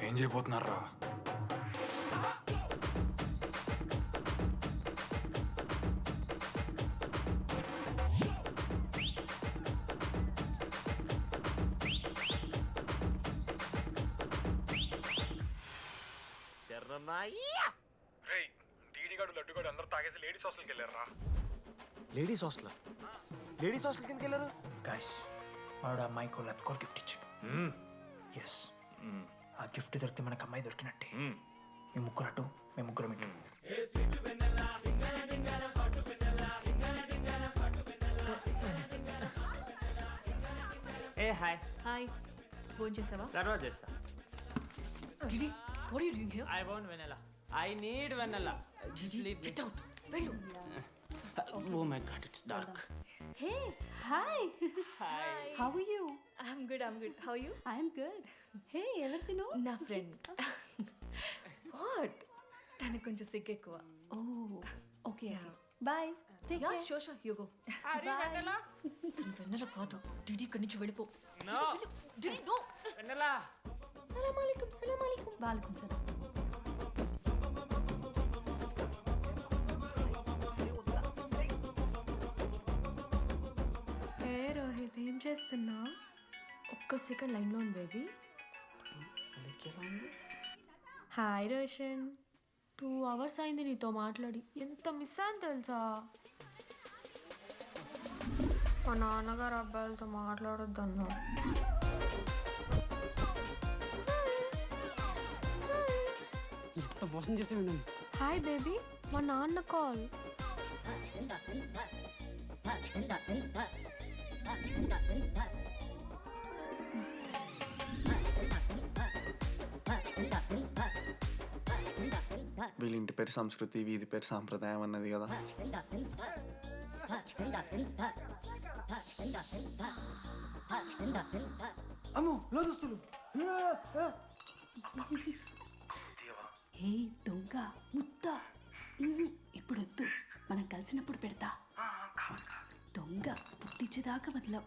ఏం చేయబోతున్నారా? డీడీగాడు లడ్డుగాడు అందరూ తాగేసి లేడీస్ హాస్టల్కి వెళ్ళారా? లేడీస్ హాస్టల్ కిందకి వెళ్ళారు. గైస్ వాడు అమ్మాయికి లత్కోర్ గిఫ్ట్ ఇచ్చాడు. ఎస్, ఆ గిఫ్ట్ దొరికితే మనకు అమ్మాయి దొరికినట్టే. మీ ముగ్గురు అటు, మేము ముగ్గురం ఇటు. ఏ హాయ్. హాయ్, ఫోన్ చేసావా? తర్వాత చేస్తా. DD, what are you doing here? I want vanilla. I need vanilla. Sleep. Get out. వెళ్ళు. Oh my god, it's dark. Hey, hi. Hi. How are you? I'm good. How are you? I'm good. Hey, ఎవరిది నువ్వు? నా friend. What? తనకు కొంచెం సిగ్గు ఎక్కువ. Oh, okay. Bye. Take Yeah, care. sure, you go. Are you vanilla? తను వెన్నెల కాదు. DD ఇక్కడి నుంచి వెళ్ళిపో. No. DD, no. Vanilla. సలాం అలైకుం. వాలేకుం సలాం. ఏ రోహిత్, ఏం చేస్తున్నా? ఒక్క సెకండ్ లైన్లో ఉంది బేబీ. హాయ్ రోషన్, 2 hours అయింది నీతో మాట్లాడి. ఎంత మిస్ అని తెలుసా? మా నాన్నగారు అబ్బాయిలతో మాట్లాడొద్దు అన్నారు. ఎంత మోసం చేసి ఉన్నాను. హాయ్ బేబీ, మా నాన్న కాల్. వీళ్ళ ఇంటి పేరు సంస్కృతి, వీధి పేరు సాంప్రదాయం అన్నది కదా. అమ్మో లోదస్తులు. ఏ దొంగ ముద్ద. ఇప్పుడు వద్దు, మనం కలిసినప్పుడు పెడతా. దొంగ పుట్టించేదాకా వదలం.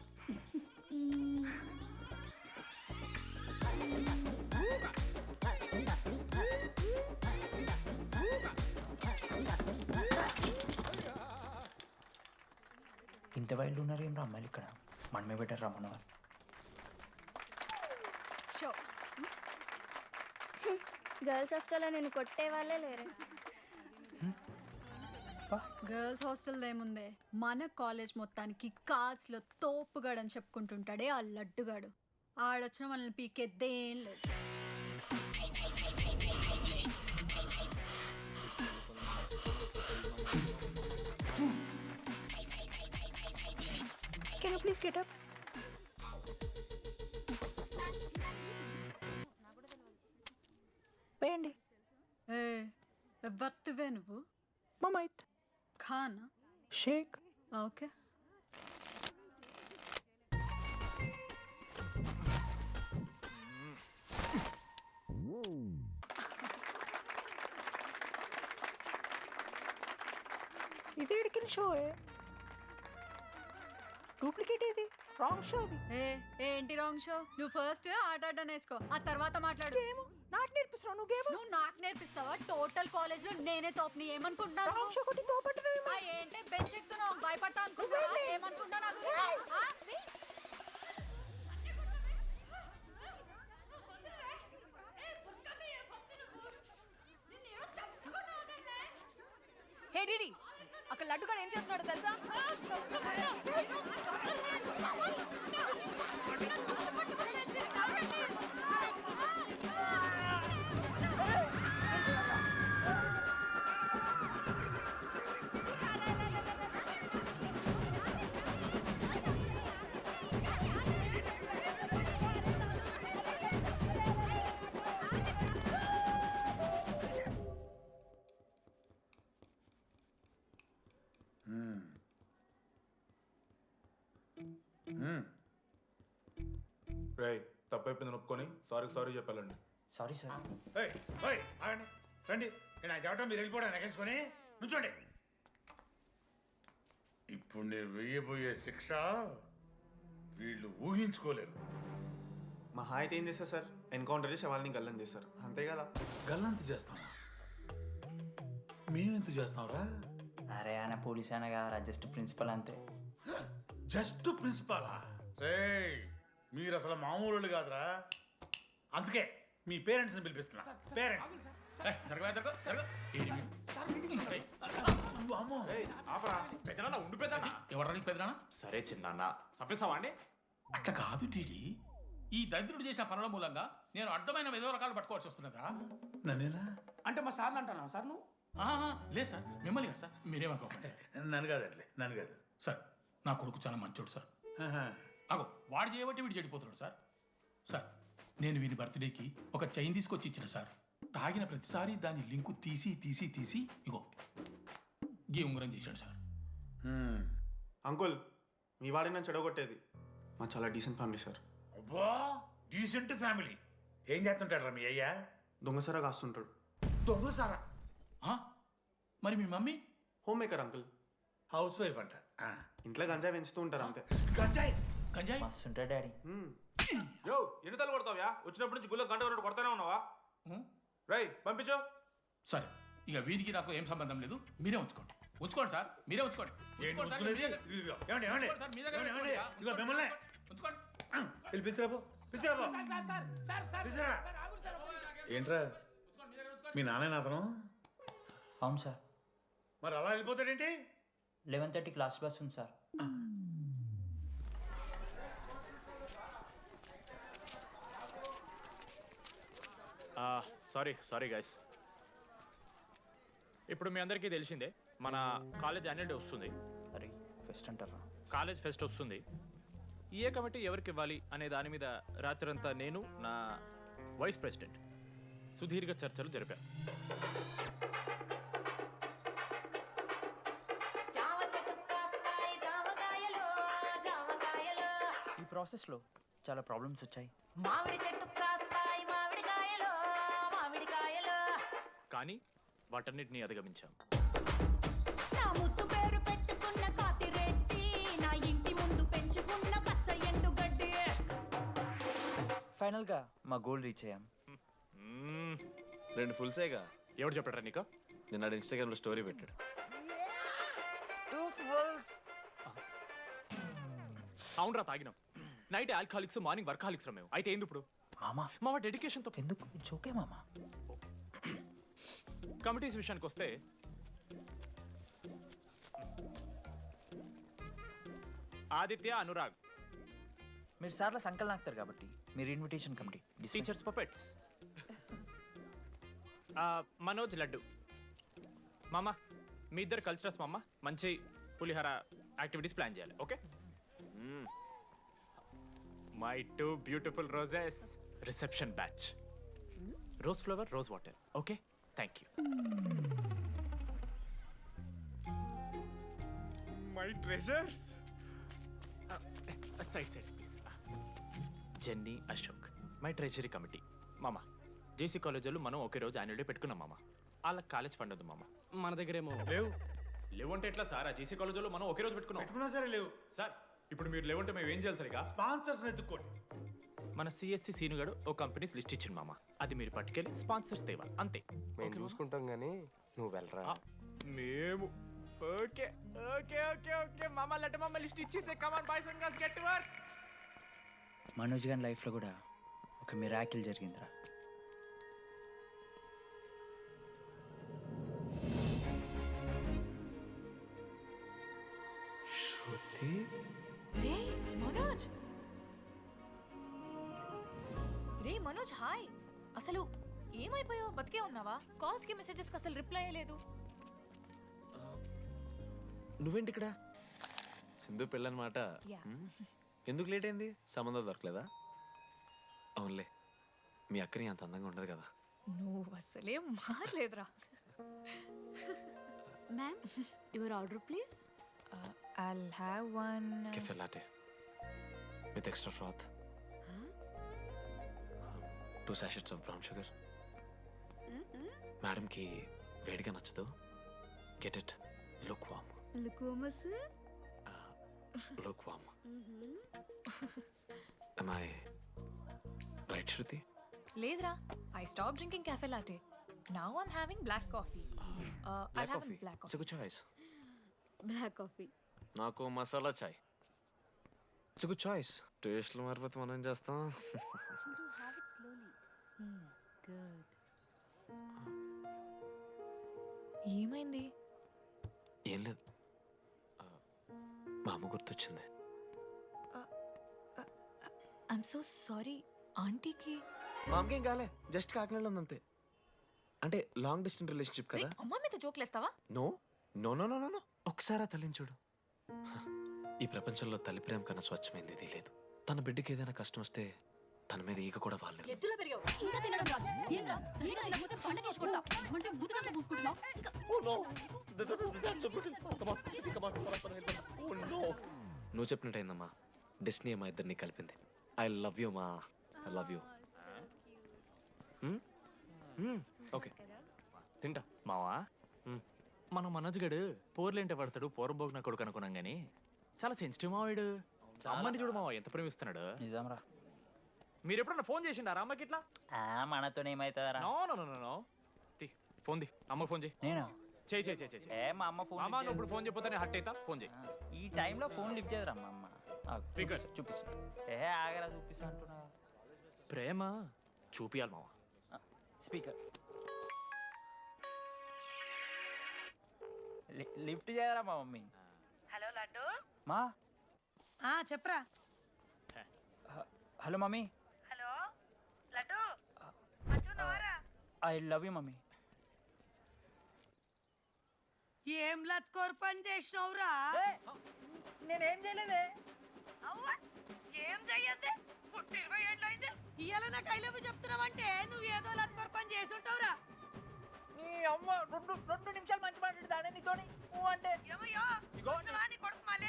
ఇంత వైల్డ్ ఉన్నారు ఏం రా అమ్మాయిలు ఇక్కడ. మనమే బెటర్ రా మనవారు. గర్ల్స్ హాస్టల్లో నేను కొట్టే వాళ్ళే లేరు. గర్ల్స్ హాస్టల్ ఏముందే, మన కాలేజ్ మొత్తానికి కార్డ్స్లో తోపుగాడని చెప్పుకుంటుంటాడే ఆ లడ్డుగాడు. ఆడొచ్చిన మనల్ని పీకెద్దేం లేదు. Can you please get up? వేయండి. ఏ ఎవరివే నువ్వు? మమైత్ ఖానా? షేక్. ఓకే. ఇది ఎడికిన షో డూప్లికేట్ ఇది రాంగ్ షో అది. ఏంటి రాంగ్ షో? నువ్వు ఫస్ట్ ఆట ఆట నేర్చుకో, ఆ తర్వాత మాట్లాడు. నాకు నేర్పిస్తున్నావు నువ్వు గేమ్. నువ్వు నాకు నేర్పిస్తావా? టోటల్ కాలేజ్ లో నేనే తోపుని ఏమనుకుంటున్నాను? రాంగ్ షో కొట్టి తోపంటున్నావు. ఏంటి బెంచ్ ఎక్కుతున్నావు? భయపడతా అనుకుంటున్నా? ఏమనుకుంటా నాకు? హే డిడి, అక్కడ లడ్డుగాడు ఏం చేస్తున్నాడో తెలుసా? రేయ్, తప్పైపోయింది ఒప్పుకొని సారీ చెప్పాలండి. Sorry sir. ఆగండి, రండి. నేను చెప్పడం మీరు వెళ్ళిపోవడం ఎగేసుకొని నుంచోండి. ఇప్పుడు నేను వేయబోయే శిక్ష వీళ్ళు ఊహించుకోలేరు. మా హాయితే ఏం చేస్తా సార్? ఎన్కౌంటర్ చేసి వాళ్ళని గల్లం చేస్తారు అంతే కదా. గల్లంత చేస్తావా? మేమెంత చేస్తావురా? అరే ఆయన పోలీస్ అయినా కదా, జస్ట్ ప్రిన్సిపల్ అంతే. జస్ట్ ప్రిన్సిపాలా? రే మీరు అసలు మామూలు కాదురా. అందుకే మీ పేరెంట్స్ని పిలిపిస్తున్నా. పేరెంట్స్ సరే చిన్న చంపేస్తావా అండి? అట్లా కాదు డీడీ, ఈ దరిద్రుడు చేసిన పనుల మూలంగా నేను అడ్డమైన ఏదో రకాలు పట్టుకోవాల్సి వస్తున్నదా? నన్నేనా? అంటే మా సార్ని అంటానా సార్ నువ్వు? లేదు సార్, మిమ్మల్ని కదా సార్, మీరేమనుకోకండి సార్. నన్ను కాదండి, నన్ను కాదు సార్ నా కొడుకు చాలా మంచోడు సార్. ఆహా. అగో వాడు చేయబట్టి వీడు చెడిపోతున్నాడు సార్. సార్ నేను వీని బర్త్డేకి ఒక చైన్ తీసుకొచ్చి ఇచ్చిన సార్. తాగిన ప్రతిసారి దాని లింకు తీసి ఇగో గీ ఉంగరం చేశాడు సార్. అంకుల్ మీ వాడిని నన్ను చెడగొట్టేది. మా చాలా డీసెంట్ ఫ్యామిలీ సార్. అబ్బా డీసెంట్ ఫ్యామిలీ. ఏం చేస్తుంటాడు రా మీ అయ్యా? దొంగసరా కాస్తుంటాడు. దొంగసారా? మరి మీ mummy? Home maker uncle. House wife అంట. ఇంట్లో గంజాయి పెంచుతూ ఉంటారు అంతే. గంజాయి గంజాయి మస్తు ఉంటాడు డాడీ. యో ఎన్నిసార్లు కొడతావ్యా? వచ్చినప్పటి నుంచి గుళ్ళో గంట కొట్టు కొడతానే ఉన్నావా? రై పంపించు. సరే ఇక వీరికి నాకు ఏం సంబంధం లేదు, మీరే ఉంచుకోండి. ఉంచుకోండి సార్, మీరే ఉంచుకోండి. ఉంచుకోండి సార్, మీ దగ్గర- ఉంచుకోండి సార్, మీ దగ్గర పెట్టుకోండి. మిమ్మల్ని ఉంచుకోండి. పిలిచిరాబో. ఏంట్రా మీ నాన్న అతను? అవును సార్. మరి అలా వెళ్ళిపోతాడేంటి? 11:30 క్లాస్ బస్ ఉంది సార్. Sorry guys. ఇప్పుడు మీ అందరికీ తెలిసిందే మన కాలేజ్ యాన్యువల్ డే వస్తుంది. అరే ఫెస్ట్ అంటారా? కాలేజ్ ఫెస్ట్ వస్తుంది. ఏ కమిటీ ఎవరికి ఇవ్వాలి అనే దాని మీద రాత్రంతా నేను నా వైస్ ప్రెసిడెంట్ సుదీర్ఘ చర్చలు జరిపాను. ఈ ప్రాసెస్లో చాలా ప్రాబ్లమ్స్ వచ్చాయి. కానీ వాటన్నిటిని అధిగమించాం. ఫైనల్గా మా గోల్ రీచ్ అయ్యాం. 2 ఫుల్సేగా. ఎవరు చెప్పారా నీకు? నిన్న ఇన్స్టాగ్రామ్లో స్టోరీ పెట్టాడు. అవునరా తాగినాం. నైట్ ఆల్కహాలిక్స్, మార్నింగ్ వర్కాలిక్స్ రా మేము. అయితే ఏంది ఇప్పుడు? మామ డెడికేషన్తో ఎందుకు ఓకే మామ. కమిటీస్ విషయానికి వస్తే ఆదిత్య, అనురాగ్ మీరు సార్ల సంకల్ నాకుతారు కాబట్టి మీరు invitation committee. Teachers puppets. Manoj, laddu. మామ మీ ఇద్దరు కల్చరల్స్ మామ. మంచి పులిహార యాక్టివిటీస్ ప్లాన్ చేయాలి. Okay? My 2 beautiful roses. Reception batch. Rose flower, rose water. Okay, thank you. My treasures. Side please. Jenny, Ashok my treasury committee. మామ జేసీ కాలేజ్ వాళ్ళు మనం ఒకే రోజు యాన్యువల్ డే పెట్టుకున్నాం మామ. వాళ్ళకి కాలేజ్ ఫండ్ ఉంది మామ. మన దగ్గర ఏమో లేవు అంటే ఎట్లా సార్? ఆ జేసీ కాలేజ్ వాళ్ళు మనం ఒకే రోజు పెట్టుకున్నా సరే లేవు సార్. ఇప్పుడు మీరు లేవంటే మేము ఏం చేయాలి సరిగా? స్పాన్సర్స్ ఎత్తుక్కోండి. మన సిఎస్సి సీనుగాడు ఓ కంపెనీస్ లిస్ట్ ఇచ్చింది మామ. అది మీరు పట్టుకెళ్ళి స్పాన్సర్స్ తేవాలి అంతే. మేము చూసుకుంటాం కానీ నువ్వు వెళ్ళరా. మేము ఓకే ఓకే ఓకే ఓకే మామ. లెట్ మామ లిస్ట్ ఇచ్చేసే. Come on boys and girls, get to work. Manoj గారి లైఫ్లో కూడా ఒక మిరాకిల్ జరిగిందిరా. శృతి రే మనోజ్, హాయ్. అసలు ఏమైపోయావు? బతికే ఉన్నావా? కాల్స్కి మెసేజెస్కి అసలు రిప్లై అయ్యలేదు. నువ్వేంటి ఇక్కడ? సింధు పెళ్ళనమాట. ఎందుకు లేట్ అయింది? సంబంధం దొరకలేదా? అవునులే, మీ అక్కని అంత అందంగా ఉండదు కదా. నువ్వు అసలే మారలేదురా. Ma'am your order please. I'll have one. Cafe latte with extra froth. 2 sachets of brown sugar. Madam కి వేడిగా నచ్చదు. Get it lukewarm. Lukewarm sir. Lukewarm. Am I right, Shruti? లేదురా, I stop drinking cafe latte. Now I'm having black coffee. I'll have a black it's coffee. Good choice. Black coffee. నాకు మసాలా చాయ్. It's good choice. టేస్ట్లు మారిపోతే మనం ఏం చేస్తాం? Chintu have it slowly. Good. ఏమైంది? ఏం లేదు, మా అమ్మ గుర్తొచ్చింది. I'm so sorry. ఆంటీకి మా అమ్మకి ఏం కాలే, జస్ట్ కాకినాడలో ఉందంతే. అంటే లాంగ్ డిస్టెన్స్ రిలేషన్షిప్ కదా. అమ్మ మీద జోక్లేస్తావా? No no no no no no ఒకసారి ఆ తల్లిని చూడు. ఈ ప్రపంచంలో తల్లి ప్రేమ కన్నా స్వచ్ఛమైంది ఇది లేదు. తన బిడ్డకి ఏదైనా కష్టం వస్తే తన మీద ఈగ కూడా వాళ్ళలేదు. ఎత్తులో పెరిగావు ఇంకా తినడం రాదు. ఏంట్రా సరిగా తినకపోతే పంట చేసుకుంటా అంటే బుద్ధకంటే పూసుకుంటున్నావు. నువ్వు చెప్పినట్టయిందమ్మా, డెస్నీ మా ఇద్దరిని కలిపింది. ఐ లవ్ యూ మా, ఐ లవ్ యూ. ఓకే తింటా. మావా మన మనోజ్ గడు పోర్లేంటే పడతాడు, పోరంబోగు నా కొడుకు అనుకున్నాం కానీ చాలా సెన్సిటివ్ మావాడు. అమ్మని చూడు మావా ఎంత ప్రేమిస్తున్నాడు. నిజంరా. మీరు ఎప్పుడన్నా ఫోన్ చేసిండారా అమ్మకి ఇట్లా? మనతో ఏమవుతుందరా? No no no no no phone ది, అమ్మకి ఫోన్ చేయి. నేను చేయి చేయి చేయి చేయి. ఏ మా అమ్మ ఫోన్ అమ్మ నువ్వు ఇప్పుడు ఫోన్ చెప్పితే హట్ అవుతా. ఫోన్ చేయి. ఈ టైంలో ఫోన్ లిఫ్ట్ చేయదురా మా అమ్మ. Speaker. చూపిస్తా. ఏ ఆగరా చూపిస్తా అంటున్నా. ప్రేమ చూపియాలి మావా. స్పీకర్ లిఫ్ట్ చేయరా మా మమ్మీ. హలో లడ్డు. మా చెప్పరా. Hello mummy. Hello laddu. I love you mummy. ఏం లత్కోర్ పని చేసినవురా? నేనేం చేయలేదే. ఏం చెయ్యద్దే? పుట్టి 20 ఏళ్ళు అయింది. ఇయ్యాల నాకు ఐ లవ్ యూ చెప్తున్నావంటే నువ్వు ఏదో లత్కోర్ పని చేసి ఉంటావురా. నీ అమ్మ రెండు నిమిషాలు మంచి మాట్లాడుతానే నీతోని. నువ్వు అంటే ఏమయ్యో నీ కొడుకు మళ్ళీ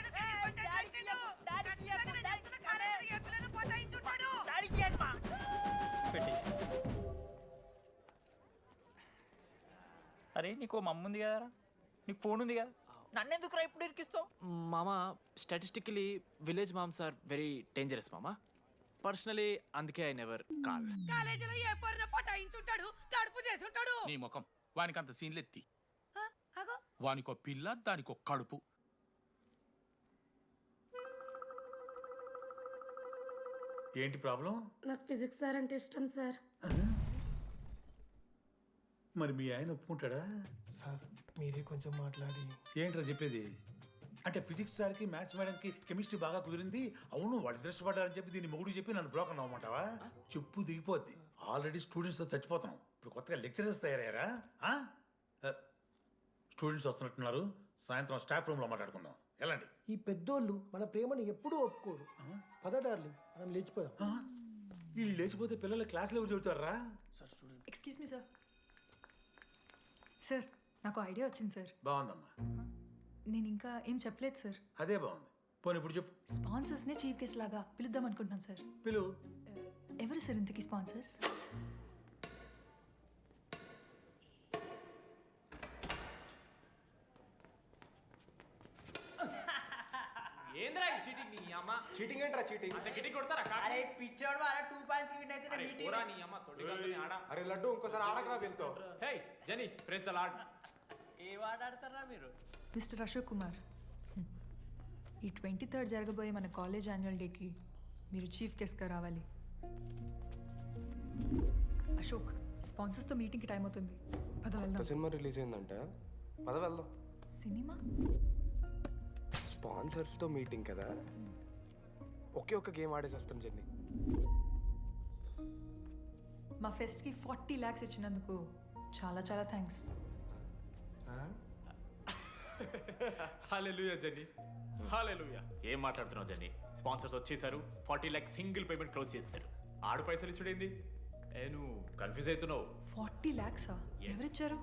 అరే నీకు మమ్మ ఉంది కదరా, నీకు ఫోన్ ఉంది కదా, నన్నెందుకురా ఇప్పుడు ఇరికిస్తావు? మామా statistically village moms are very dangerous మామా. పర్సనలీ అందుకే ఐ నెవర్ కాల్. కాలేజీలో ఏ పొరిన పటాయించుంటాడు, కడుపు చేసి ఉంటాడు. నీ ముఖం వానికి అంత సీన్లెత్తి. అగో వానికో పిల్ల దానికో కడుపు. ఏంటి ప్రాబ్లం? నాకు ఫిజిక్స్ సార్ అంటే ఇష్టం సార్. మరి మీ ఆయన ఒప్పుకుంటాడా? సార్ మీరే కొంచెం మాట్లాడి. ఏంట్రా చెప్పేది? అంటే ఫిజిక్స్ సార్కి మ్యాథ్స్ మేడంకి కెమిస్ట్రీ బాగా కుదిరింది. అవును వాళ్ళు దృష్టపడ్డారని చెప్పి దీన్ని మొగుడు చెప్పి నన్ను బ్రోకర్ అవ్వమంటావా? చెప్పు దిగిపోద్ది. ఆల్రెడీ స్టూడెంట్స్తో చచ్చిపోతున్నాం, ఇప్పుడు కొత్తగా లెక్చరర్స్ తయారయ్యారా? స్టూడెంట్స్ వస్తున్నట్టున్నారు, సాయంత్రం స్టాఫ్ రూమ్లో మాట్లాడుకుందాం. వెళ్ళండి. ఈ పెద్దోళ్ళు మన ప్రేమను ఎప్పుడూ ఒప్పుకోరు. పద డార్లింగ్ మనం లేచిపోదాం. వీళ్ళు లేచిపోతే పిల్లలు క్లాస్లో ఎవరు చెబుతారా? Excuse me sir. సార్ నాకు ఐడియా వచ్చింది సార్. బాగుందమ్మా. నేను ఇంకా ఏం చెప్పలేదు సార్. అదే బాగుంది. పోనీ ఇప్పుడు చెప్పు. స్పాన్సర్స్నే చీఫ్ గెస్ట్ లాగా పిలుద్దాం అనుకుంటున్నాను సార్. పిలువు. ఎవరు సార్ ఇంతకీ స్పాన్సర్స్? ఏంద్రా ఈ చీటింగ్ నీ అమ్మ? చీటింగ్ ఏంట్రా చీటింగ్? అంత గిటి కొడతారా? అరే పిచ్చోడు వారా 2 పాయింట్స్ కి విన్ అయితే అరే పోరా నీ అమ్మ తొడిగాల్ని ఆడ. అరే లడ్డు ఇంకోసారి ఆడకరా వెళ్తావు. హే జెనీ ప్రెస్ ద లార్డ్. ఏ ఆట ఆడతారా మీరు? మిస్టర్ అశోక్ కుమార్, ఈ 23rd జరగబోయే మన కాలేజ్ యాన్యువల్ డేకి మీరు చీఫ్ గెస్ట్గా రావాలి. అశోక్, స్పాన్సర్స్తో మీటింగ్కి టైం అవుతుంది, పద వెళ్దాం. సినిమా రిలీజ్ అయిందంట, పద వెళ్దాం. సినిమా? స్పాన్సర్స్తో మీటింగ్ కదా, ఒకే ఒక్క గేమ్ ఆడేసి వస్తాం జెన్నీ. మా ఫెస్ట్కి 40 lakhs ఇచ్చినందుకు చాలా చాలా థ్యాంక్స్. హల్లెలూయా జెన్నీ, హల్లెలూయా. ఏం మాట్లాడుతున్నావు జెన్నీ? స్పాన్సర్స్ వచ్చేసారు, 40 lakhs సింగిల్ పేమెంట్ క్లోజ్ చేస్తారు. ఆడు పైసలు ఇచ్చుడేంది? నువ్వు కన్ఫ్యూజ్ అవుతున్నావు. 40 lakhs ఎవరిచ్చారు?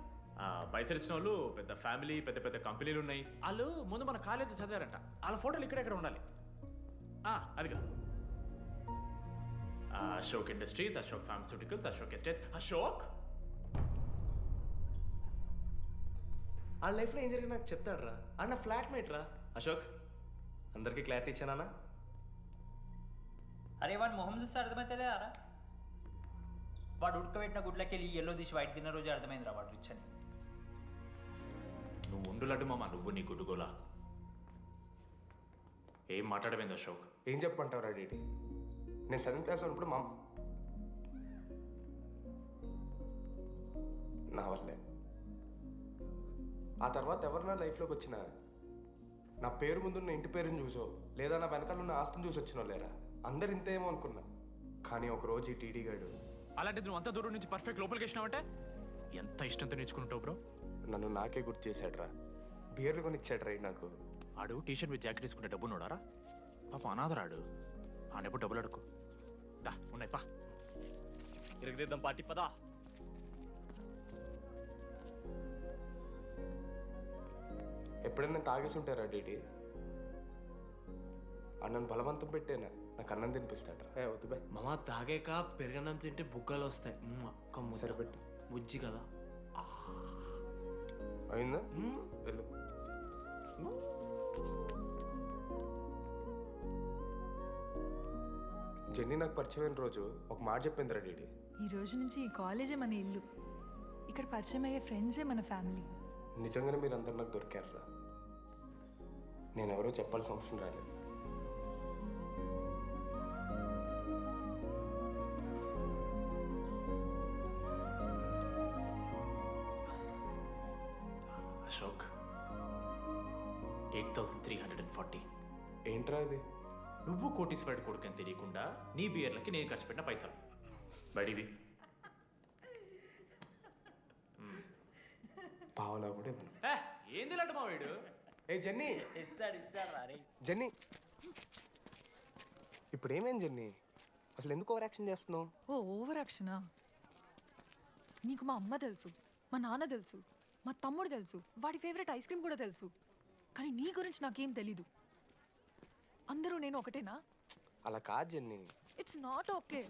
పైసలు ఇచ్చిన వాళ్ళు పెద్ద ఫ్యామిలీ, పెద్ద పెద్ద కంపెనీలు ఉన్నాయి. వాళ్ళు ముందు మన కాలేజ్ చదివారంట, వాళ్ళ ఫోటోలు ఇక్కడెక్కడ ఉండాలి. అదిగా Ashok industries, Ashok pharmaceuticals, Ashok estates. Ashok ఆ లైఫ్లో ఏం జరిగింది నాకు చెప్తాడు రా. అన్న ఫ్లాట్మేట్ రా అశోక్. అందరికీ క్లారిటీ ఇచ్చానా? అరే వాడు మొహం చూస్తే అర్థమైతే రా. వాడు ఉడకబెట్టిన గుడ్లకి వెళ్ళి ఎల్లో తీసి వైట్ తిన్న రోజు అర్థమైందిరా వాడు రిచ్ అని. నువ్వు ఉండు లడ్డు మామ, నువ్వు నీ గుడ్డుగోలా. ఏం మాట్లాడవేంది అశోక్? ఏం చెప్పమంటావురా డీడీ? నేను 7th క్లాస్లో ఉన్నప్పుడు నా వల్లే. ఆ తర్వాత ఎవరు నా లైఫ్లోకి వచ్చినా నా పేరు ముందున్న ఇంటి పేరుని చూసో లేదా నా వెనకాల ఉన్న ఆస్తిని చూసి వచ్చినో లేరా, అందరు ఇంతేమో అనుకున్నా. కానీ ఒకరోజు ఈ టీడీ గాడు అలాంటిది నువ్వు అంత దూరం నుంచి పర్ఫెక్ట్ లోపలికి వచ్చినావంటే ఎంత ఇష్టంతో నేర్చుకుంటావు బ్రో. నన్ను నాకే గుర్తు చేశాడు రా, బియర్లు కొని ఇచ్చాడు రా నాకు. ఆడు టీషర్ట్ మీద జాకెట్ వేసుకుంటే డబ్బు నోడారా? పాప అనాథరాడు, ఆడెప్పుడు డబ్బులు అడుకు. దా ఉన్నాయి పా, ఇరగదిద్దాం పార్టీ పదా. ఎప్పుడైనా తాగేసి ఉంటారా డీడీ? అన్నను బలవంతం పెట్టేనా నాకు అన్నం తినిపిస్తాడు. వద్దు బే మామ, తాగాక పెరగన్నం తింటే బుగ్గలు వస్తాయి. సరిపెట్టు. బుజ్జి కదా. అయిందా? వెళ్ళు. జెన్నీ నాకు పరిచయమైన రోజు ఒక మాట చెప్పిందిరా డీడీ. ఈ రోజు నుంచి ఈ కాలేజే మన ఇల్లు, ఇక్కడ పరిచయం అయ్యే ఫ్రెండ్సే మన ఫ్యామిలీ. నిజంగానే మీరు అందరు నాకు దొరికారురా. నేను ఎవరో చెప్పాల్సిన అవసరం రాలేదు. అశోక్ 8,340. ఏంట్రా ఇది? నువ్వు కోటీశ్వరుడు కొడుకు అని తెలియకుండా నీ బియర్లకి నేను ఖర్చు పెట్టిన పైసలు బడివి. పావలా కూడా ఇవ్వను. ఏంది లడ్డు మా వీడు? ఏ జెన్నీ, ఇస్తాడు రా. జెన్నీ ఇప్పుడు ఏమైంది జెన్నీ? అసలు ఎందుకు ఓవర్ యాక్షన్ చేస్తున్నావు? ఓవర్ యాక్షనా? నీకు మా అమ్మ తెలుసు, మా నాన్న తెలుసు, మా తమ్ముడు తెలుసు, వాడి ఫేవరెట్ ఐస్ క్రీమ్ కూడా తెలుసు. కానీ నీ గురించి నాకేం తెలీదు. అందరూ నేను ఒకటేనా? అలా కాదు జెన్నీ. It's not okay.